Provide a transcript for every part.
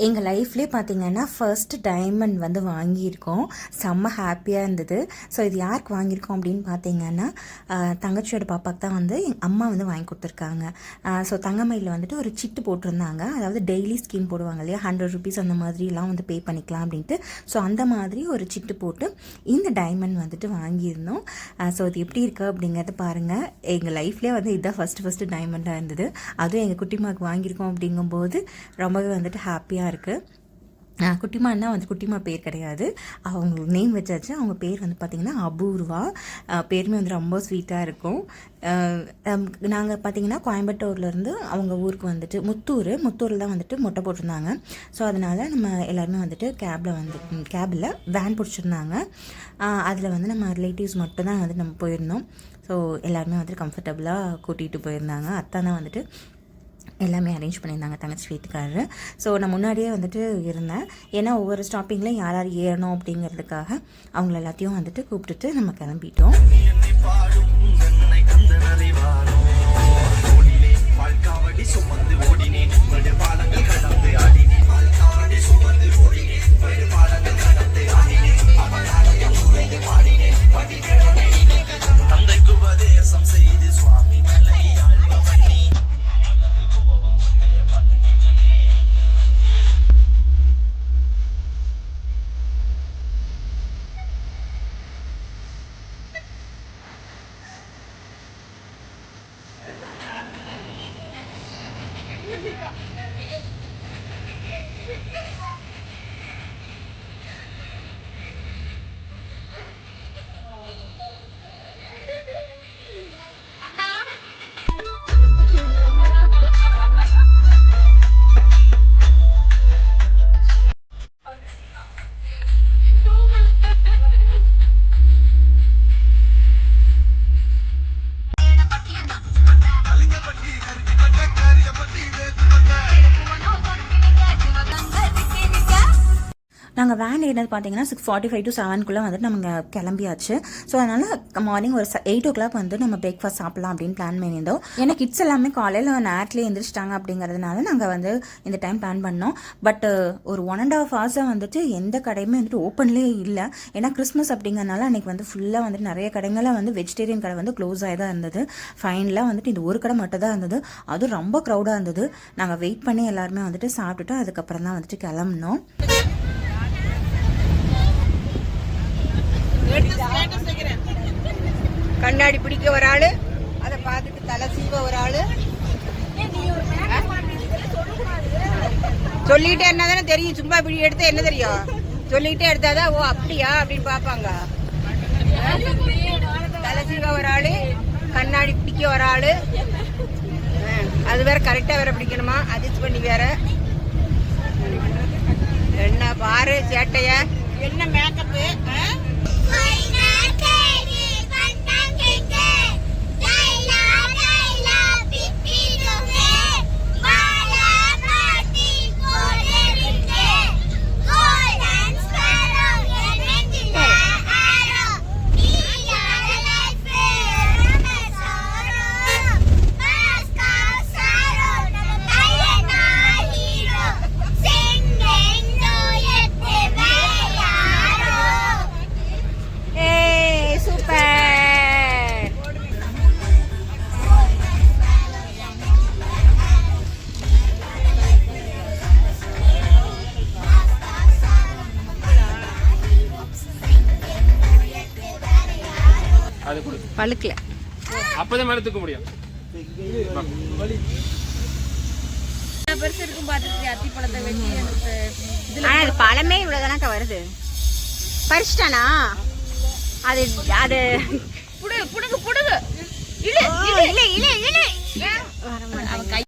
எங்கள் லைஃப்லேயே பார்த்தீங்கன்னா first diamond வந்து வாங்கியிருக்கோம். செம்ம ஹாப்பியாக இருந்தது. ஸோ இது யாருக்கு வாங்கியிருக்கோம் அப்படின்னு பார்த்தீங்கன்னா தங்கச்சியோட பாப்பாவுக்கு தான் வந்து எங்கள் அம்மா வந்து வாங்கி கொடுத்துருக்காங்க. ஸோ தங்கமயிலில் வந்துட்டு ஒரு சிட்டு போட்டிருந்தாங்க. அதாவது டெய்லி ஸ்கீம் போடுவாங்க இல்லையா, 100 rupees அந்த மாதிரிலாம் வந்து பே பண்ணிக்கலாம் அப்படின்ட்டு. ஸோ அந்த மாதிரி ஒரு சிட்டு போட்டு இந்த டைமண்ட் வந்துட்டு வாங்கியிருந்தோம். ஸோ இது எப்படி இருக்குது அப்படிங்கிறத பாருங்கள். எங்கள் லைஃப்லேயே வந்து இதுதான் ஃபஸ்ட்டு டைமண்டாக இருந்தது. அதுவும் எங்கள் குட்டிமாவுக்கு வாங்கியிருக்கோம் அப்படிங்கும்போது ரொம்பவே வந்துட்டு ஹாப்பியாக இருக்குது. குட்டிமான்னா வந்து குட்டிமா பேர் கிடையாது, அவங்களுக்கு நேம் வச்சாச்சு. அவங்க பேர் வந்து பார்த்திங்கன்னா அபூர்வா. பேருமே வந்து ரொம்ப ஸ்வீட்டாக இருக்கும். நாங்கள் பார்த்திங்கன்னா கோயம்புத்தூர்லேருந்து அவங்க ஊருக்கு வந்துட்டு முத்தூரில் தான் வந்துட்டு மொட்டை போட்டிருந்தாங்க. ஸோ அதனால் நம்ம எல்லாருமே வந்துட்டு கேபில் வேன் பிடிச்சிருந்தாங்க. அதில் வந்து நம்ம ரிலேட்டிவ்ஸ் மட்டும் தான் வந்துட்டு நம்ம போயிருந்தோம். ஸோ எல்லாருமே வந்துட்டு கம்ஃபர்டபுளாக கூட்டிகிட்டு போயிருந்தாங்க. அத்தான் தான் வந்துட்டு எல்லாமே அரேஞ்ச் பண்ணியிருந்தாங்க தங்கச்சி வீட்டுக்காரரு. ஸோ நான் முன்னாடியே வந்துட்டு இருந்தேன். ஏன்னா ஒவ்வொரு ஸ்டாப்பிங்லையும் யார் யார் ஏறணும் அப்படிங்கிறதுக்காக அவங்கள எல்லாத்தையும் வந்துட்டு கூப்பிட்டுட்டு நம்ம கிளம்பிட்டோம். நாங்கள் வேன் ஏறினது பார்த்தீங்கன்னா 6:45 to 7 வந்துட்டு நம்ம கிளம்பியாச்சு. ஸோ அதனால் மார்னிங் ஒரு 8 o'clock வந்து நம்ம பிரேக்ஃபாஸ்ட் சாப்பிட்லாம் அப்படின்னு பிளான் பண்ணியிருந்தோம். ஏன்னா கிட்ஸ் எல்லாமே காலையில் நேரத்துலேயே எழுந்திரிச்சிட்டாங்க அப்படிங்கிறதுனால நாங்கள் வந்து இந்த டைம் பிளான் பண்ணோம். பட் ஒரு 1.5 hours வந்துட்டு எந்த கடையுமே வந்துட்டு ஓப்பன்லேயே இல்லை. ஏன்னா கிறிஸ்மஸ் அப்படிங்கிறதுனால அன்றைக்கி வந்து ஃபுல்லாக வந்துட்டு நிறைய கடைங்களில் வந்து வெஜிடேரியன் கடை வந்து க்ளோஸ் ஆகி தான் இருந்தது. ஃபைனலாக வந்துட்டு இந்த ஒரு கடை மட்டும் தான் இருந்தது. அதுவும் ரொம்ப க்ரௌடாக இருந்தது. நாங்கள் வெயிட் பண்ணி எல்லாருமே வந்துட்டு சாப்பிட்டுட்டு அதுக்கப்புறம் தான் வந்துட்டு கிளம்பினோம். கண்ணாடி பிடிக்க ஒரு ஆளு, அதை பார்த்துட்டு தலை சீவ ஒரு ஆளு. சொல்லிட்டே என்னதானே தெரியும், சும்மா இப்படி எடுத்து என்ன தெரியும், சொல்லிட்டே எடுத்தாதான் ஓ அப்படியா அப்படின்னு பார்ப்பாங்க. தலை சீவ ஒரு ஆளு, கண்ணாடி பிடிக்க ஒரு ஆளு, அது வேற கரெக்டா வேற பிடிக்கணுமா, அட்ஜஸ்ட் பண்ணி வேற. என்ன பாரு சேட்டைய, என்ன மேக்கப்பு. பழுக்கல அப்பதான் மேல தூக்க முடியும். பெருசு இருக்கும் பாத்துட்டு அத்திப்பழத்தை வச்சு அது பழமே இவ்வளவுதானக்கா வருது. பறிச்சிட்டானா அது அது புடுகு புடுகு புடுகு இழு இழு இழு இழு அவன் கை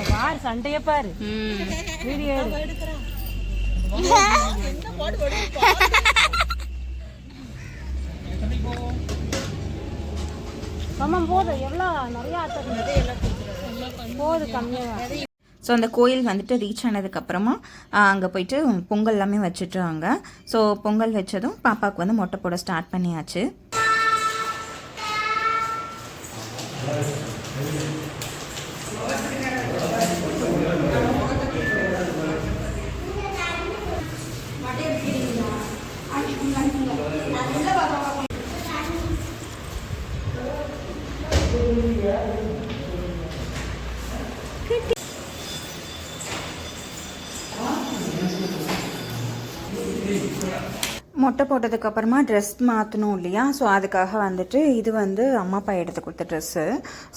பாரு சண்டைய பாரு. வீடியோ போதும் எவ்வளோ நிறைய போது கம்மியாக. ஸோ அந்த கோயில் வந்துட்டு ரீச் ஆனதுக்கப்புறமா அங்கே போயிட்டு பொங்கல் எல்லாமே வச்சுட்டாங்க. ஸோ பொங்கல் வச்சதும் பாப்பாவுக்கு வந்து மொட்டை போட ஸ்டார்ட் பண்ணியாச்சு. மொட்டை போட்டதுக்கப்புறமா ட்ரெஸ் மாற்றணும் இல்லையா, ஸோ அதுக்காக வந்துட்டு இது வந்து அம்மா அப்பா எடுத்து கொடுத்த ட்ரெஸ்ஸு.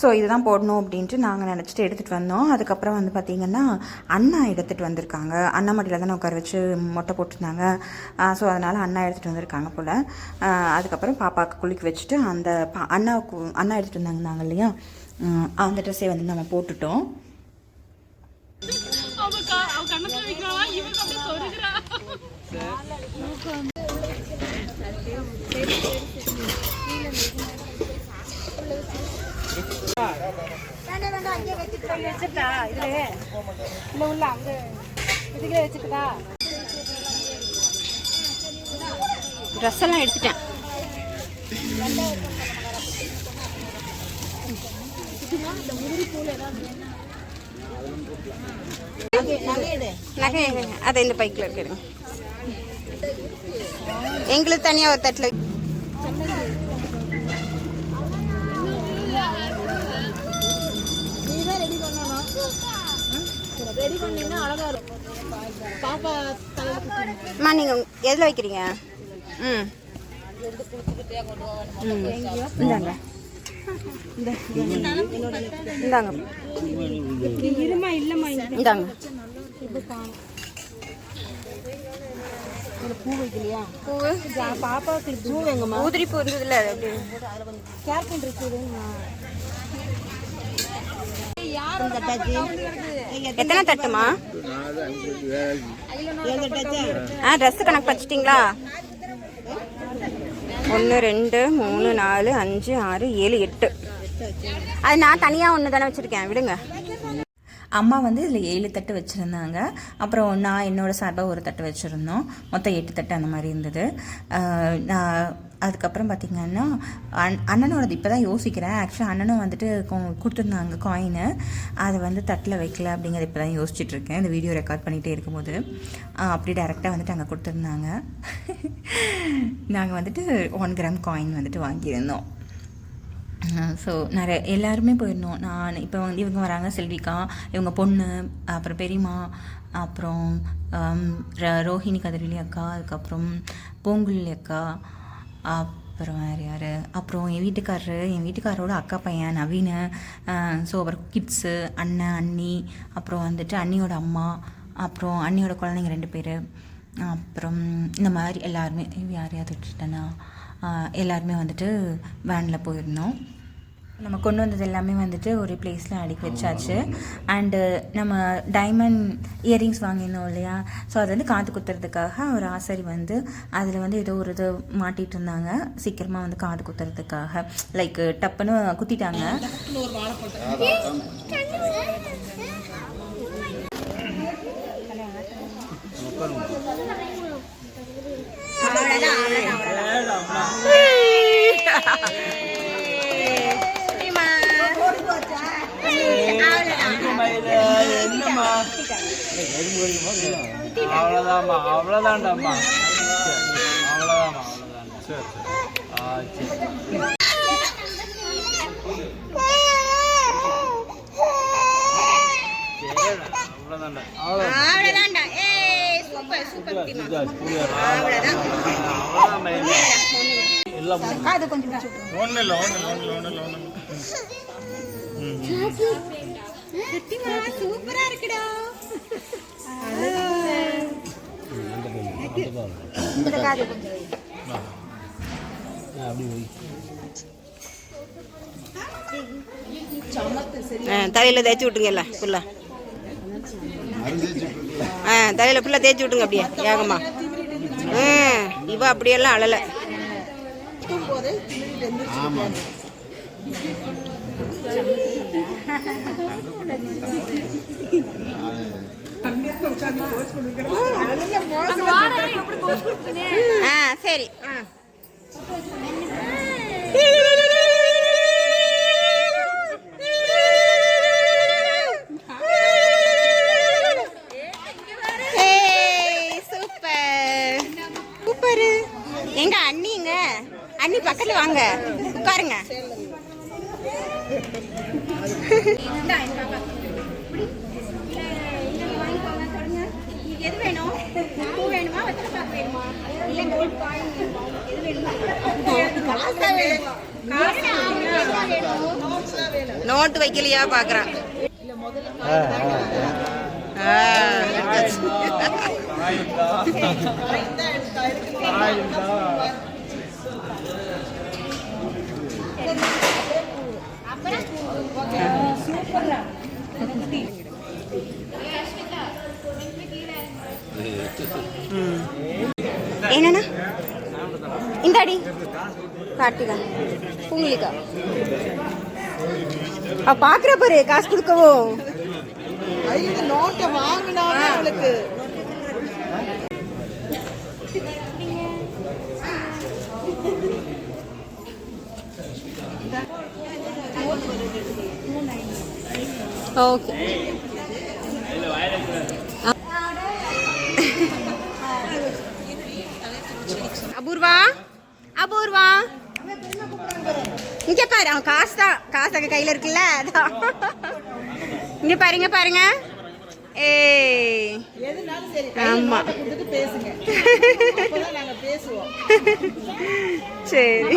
ஸோ இதுதான் போடணும் அப்படின்ட்டு நாங்கள் நினச்சிட்டு எடுத்துகிட்டு வந்தோம். அதுக்கப்புறம் வந்து பார்த்திங்கன்னா அண்ணா எடுத்துகிட்டு வந்திருக்காங்க. அண்ணா மடியில் தானே உட்கார வச்சு மொட்டை போட்டிருந்தாங்க. ஸோ அதனால் அண்ணா எடுத்துகிட்டு வந்திருக்காங்க போல். அதுக்கப்புறம் பாப்பாவுக்கு குளிக்க வச்சுட்டு அந்த அண்ணா எடுத்துகிட்டு வந்தாங்க இல்லையா, அந்த ட்ரெஸ்ஸை வந்து நம்ம போட்டுட்டோம். ட்ரெஸ் எல்லாம் எடுத்துட்டேன். நகை அதை இந்த பைக்கில் இருக்குங்க. எங்களுக்கு தனியாக ஒரு தட்டில் அம்மா நீங்கள் எதில் வைக்கிறீங்க? இந்தாங்க இந்தாங்க இந்தாங்க. பூ வைக்கலையா? பூ பாப்பாவுக்கு பூ வேங்கம்மா. ஊதிரி பூ இருந்ததுல கேர்பன் இருக்குது. எத்தனை தட்டுமா? ட்ரெஸ் கணக்கு வச்சிட்டிங்களா? 1 2 3 4 5 6 7 8. அது நான் தனியாக ஒன்று தானே வச்சுருக்கேன், விடுங்க. அம்மா வந்து இதில் 7 தட்டு வச்சுருந்தாங்க. அப்புறம் நான் என்னோடய சார்பாக ஒரு தட்டு வச்சுருந்தோம். மொத்தம் 8 தட்டு அந்த மாதிரி இருந்தது. நான் அதுக்கப்புறம் பார்த்திங்கன்னா அண்ணனோடது இப்போ தான் யோசிக்கிறேன். ஆக்சுவலாக அண்ணனும் வந்துட்டு கொடுத்துருந்தாங்க காயினு, அதை வந்து தட்டில் வைக்கல அப்படிங்கிறது இப்போ தான் யோசிச்சுட்ருக்கேன். இந்த வீடியோ ரெக்கார்ட் பண்ணிகிட்டே இருக்கும்போது அப்படி டேரெக்டாக வந்துட்டு அங்கே கொடுத்துருந்தாங்க. நாங்கள் வந்துட்டு 1 கிராம் காயின் வந்துட்டு வாங்கியிருந்தோம். ஸோ நிறைய எல்லாருமே போயிருந்தோம். நான் இப்போ வந்து இவங்க வராங்க, செல்விக்கா, இவங்க பொண்ணு, அப்புறம் பெரியம்மா, அப்புறம் ரோஹிணி கதிரொலி அக்கா, அதுக்கப்புறம் பூங்குழலி அக்கா, அப்புறம் வேறு யார், அப்புறம் என் வீட்டுக்காரரோட அக்கா பையன் நவீன், ஸோ அப்புறம் கிட்ஸு, அண்ணன், அண்ணி, அப்புறம் வந்துட்டு அண்ணியோட அம்மா, அப்புறம் அண்ணியோட குழந்தைங்க 2 பேர், அப்புறம் இந்த மாதிரி எல்லாருமே யாரையாவது விட்டுட்டேன்னா எல்லாருமே வந்துட்டு வேனில் போயிருந்தோம். நம்ம கொண்டு வந்தது எல்லாமே வந்துட்டு ஒரு பிளேஸில் அடுக்கி வச்சாச்சு. அண்டு நம்ம டைமண்ட் இயரிங்ஸ் வாங்கியிருந்தோம் இல்லையா, ஸோ அது வந்து காது குத்துறதுக்காக ஒரு ஆசாரி வந்து அதில் வந்து ஏதோ ஒரு இது மாட்டிகிட்டு இருந்தாங்க. சீக்கிரமாக வந்து காது குத்துறதுக்காக லைக் டப்புன்னு குத்திட்டாங்க. அவ்வளோதாம்மா, அவ்வளோதான்டாம்மா, அவ்வளோதாம்மா, சரி அவ்வளோதான்டா, அவ்வளோதான்டா. Super super. அது கொஞ்சம் ஒன்றும் இல்லை. சூப்பரா இருக்குடா. தலையில் தேய்ச்சி விட்டுருங்கல்ல ஃபுல்லாக. தலையில் ஃபுல்லாக தேய்ச்சி விட்டுருங்க அப்படியே ஏகமா. இவ அப்படியெல்லாம் அழலை. சரி. Super super. எங்க அண்ணிங்க, அண்ணி பக்கத்துல வாங்க உட்காருங்க. எது வேணும்? பூ வேணுமா, வெத்தலை பாக்கு வேணுமா, இல்ல கோல்ட் காயின் வேணுமா? எது வேணுமா? நோட்டு வைக்கலையா பாக்குறான். என்னண்ணா இந்தாடி கார்த்திகா பூங்குலிக்கா பாக்குற பாரு, காசு கொடுக்கவோ நோட்டை வாங்கினா அவளுக்கு. ஓகே அபூர்வா அபூர்வா இங்க பாரு, அவன் காசு தான், காசு அங்க கையில இருக்குல்ல, அதான் இங்க பாருங்க பாருங்க. ஆமா சரி,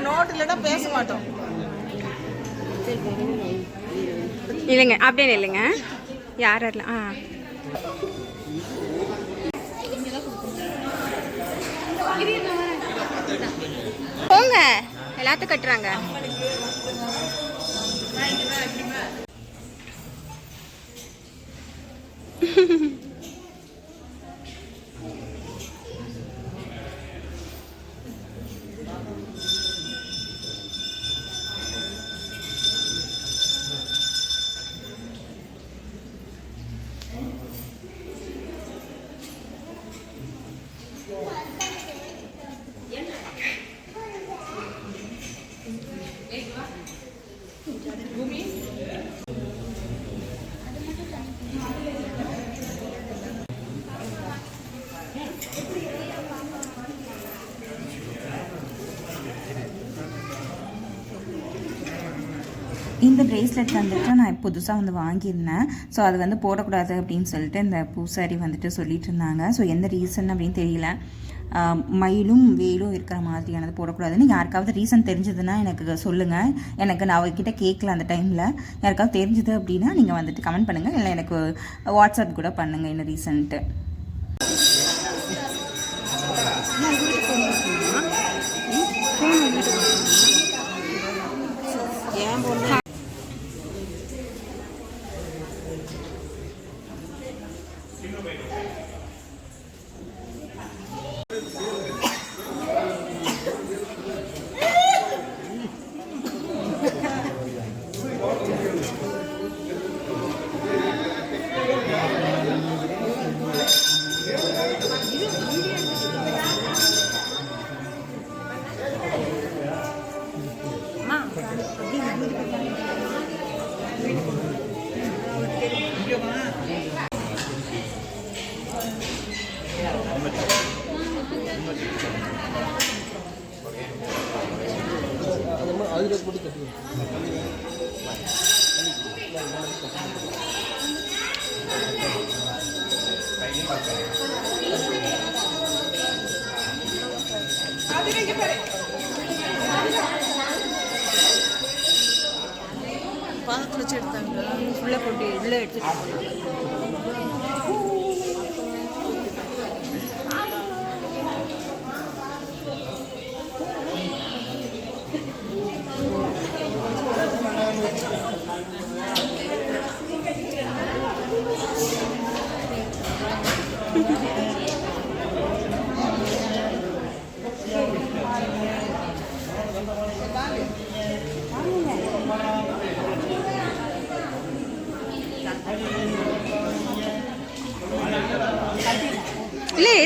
நோட்டு இல்லைன்னா பேச மாட்டோம். இல்லைங்க அப்படியே இல்லைங்க, யார் வரலாம். போங்க, எல்லாத்தையும் கட்டுறாங்க. இந்த ப்ரேஸ்லெட் வந்துட்டு நான் புதுசாக வந்து வாங்கியிருந்தேன். ஸோ அது வந்து போடக்கூடாது அப்படின்னு சொல்லிட்டு இந்த பூசாரி வந்துட்டு சொல்லிட்டு இருந்தாங்க. ஸோ எந்த ரீசன் அப்படின்னு தெரியல. மயிலும் வேலும் இருக்கிற மாதிரியானது போடக்கூடாதுன்னு யாருக்காவது ரீசன் தெரிஞ்சதுன்னா எனக்கு சொல்லுங்கள். எனக்கு நான் அவர்கிட்ட கேட்கல அந்த டைமில். யாருக்காவது தெரிஞ்சது அப்படின்னா நீங்கள் வந்துட்டு கமெண்ட் பண்ணுங்கள், இல்லை எனக்கு வாட்ஸ்அப் கூட பண்ணுங்கள் என்ன ரீசன்ட்டு. பாதத்தில் வச்சு எடுத்தாங்க, உள்ளே போட்டு உள்ளே எடுத்துட்டு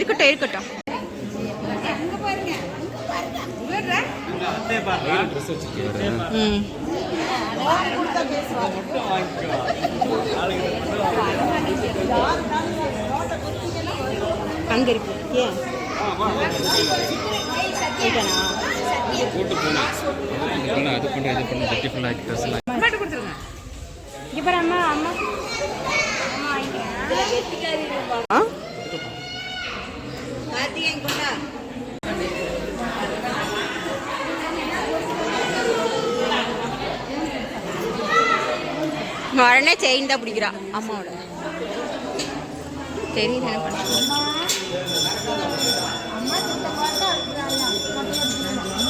இருக்கட்டும் இருக்கட்டும். ம் அங்க இருக்கு. ஏன் இப்போ அம்மா அம்மா உடனே செயின் தான் பிடிக்கிறா அம்மாவோட. தெரியுது என்ன பண்ண.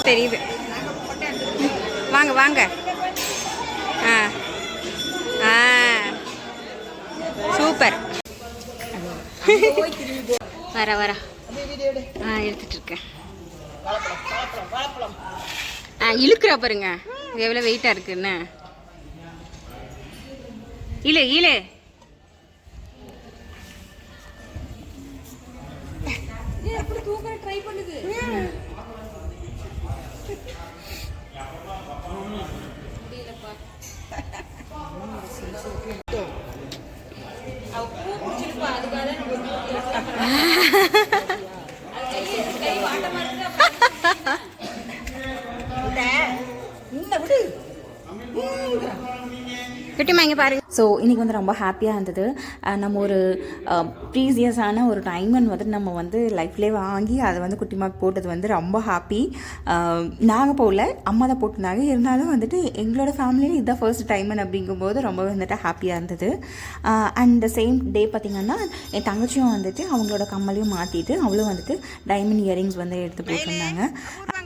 தெரியுது. வாங்க வாங்க. ஆ ஆ சூப்பர். வர வர எடுத்துட்டு இருக்கேன். இழுக்கிறா பாருங்க எவ்வளோ வெயிட்டாக இருக்குன்னு. இழு இழு. ட்ரை பண்ணுது. குட்டிமா இங்கே பாருங்க. ஸோ இன்றைக்கி வந்து ரொம்ப ஹாப்பியாக இருந்தது. நம்ம ஒரு ப்ரீசியஸான ஒரு டைமண்ட் வந்துட்டு நம்ம வந்து லைஃப்லேயே வாங்கி அதை வந்து குட்டிமாக்கு போட்டது வந்து ரொம்ப ஹாப்பி. நாங்கள் போகல, அம்மா தான் போட்டிருந்தாங்க. இருந்தாலும் வந்துட்டு எங்களோட ஃபேமிலியில் இதுதான் ஃபர்ஸ்ட் டைமண்ட் அப்படிங்கும்போது ரொம்பவே வந்துட்டு ஹாப்பியாக இருந்தது. அண்ட் சேம் டே பார்த்திங்கன்னா என் தங்கச்சியும் வந்துட்டு அவங்களோட கம்மலையும் மாற்றிட்டு அவளும் வந்துட்டு டைமண்ட் இயரிங்ஸ் வந்து எடுத்து போட்டிருந்தாங்க.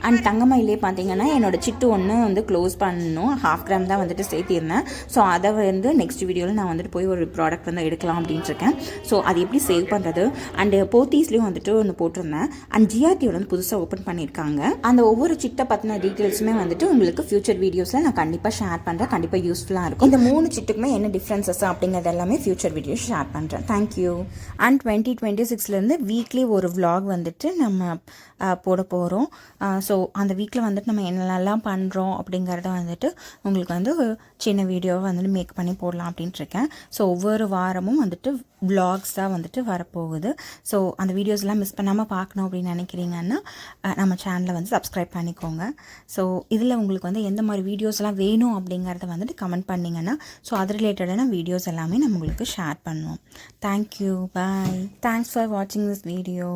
அண்ட் தங்கமயிலே பார்த்தீங்கன்னா என்னோடய சிட்டு ஒன்று வந்து க்ளோஸ் பண்ணணும், 1/2 கிராம் தான் வந்துட்டு சேர்த்திருந்தேன். ஸோ அதை வந்து நெக்ஸ்ட் வீடியோவில் நான் வந்துட்டு போய் ஒரு ப்ராடக்ட் வந்து எடுக்கலாம் அப்படின்ட்டு இருக்கேன். ஸோ அது எப்படி சேவ் பண்ணுறது. அண்டு போத்தீஸ்லேயும் வந்துட்டு ஒன்று போட்டிருந்தேன். அண்ட் ஜிஆர்டியோட வந்து புதுசாக ஓப்பன் பண்ணியிருக்காங்க. அந்த ஒவ்வொரு சிட்டை பற்றின டீட்டெயில்ஸுமே வந்துட்டு உங்களுக்கு ஃபியூச்சர் வீடியோஸில் நான் கண்டிப்பாக ஷேர் பண்ணுறேன். கண்டிப்பாக யூஸ்ஃபுல்லாக இருக்கும். இந்த 3 சிட்டுக்குமே என்ன டிஃப்ரென்சஸ் அப்படிங்கிறது எல்லாமே ஃபியூச்சர் வீடியோஸ் ஷேர் பண்ணுறேன். தேங்க்யூ. அண்ட் 2026 வீக்லி ஒரு vlog வந்துட்டு நம்ம போட போகிறோம். ஸோ அந்த வீக்கில் வந்துட்டு நம்ம என்னென்னலாம் பண்ணுறோம் அப்படிங்கிறத வந்துட்டு உங்களுக்கு வந்து சின்ன வீடியோவை வந்துட்டு மேக் பண்ணி போடலாம் அப்படின்ட்டு இருக்கேன். ஸோ ஒவ்வொரு வாரமும் வந்துட்டு vlogs தான் வந்துட்டு வரப்போகுது. ஸோ அந்த வீடியோஸ்லாம் மிஸ் பண்ணாமல் பார்க்கணும் அப்படின்னு நினைக்கிறீங்கன்னா நம்ம சேனலை வந்து சப்ஸ்கிரைப் பண்ணிக்கோங்க. ஸோ இதில் உங்களுக்கு வந்து எந்த மாதிரி வீடியோஸ்லாம் வேணும் அப்படிங்கிறத வந்துட்டு கமெண்ட் பண்ணிங்கன்னா ஸோ அது ரிலேட்டடான வீடியோஸ் எல்லாமே நம்ம உங்களுக்கு ஷேர் பண்ணுவோம். தேங்க்யூ. பாய். தேங்க்ஸ் ஃபார் வாட்சிங் திஸ் வீடியோ.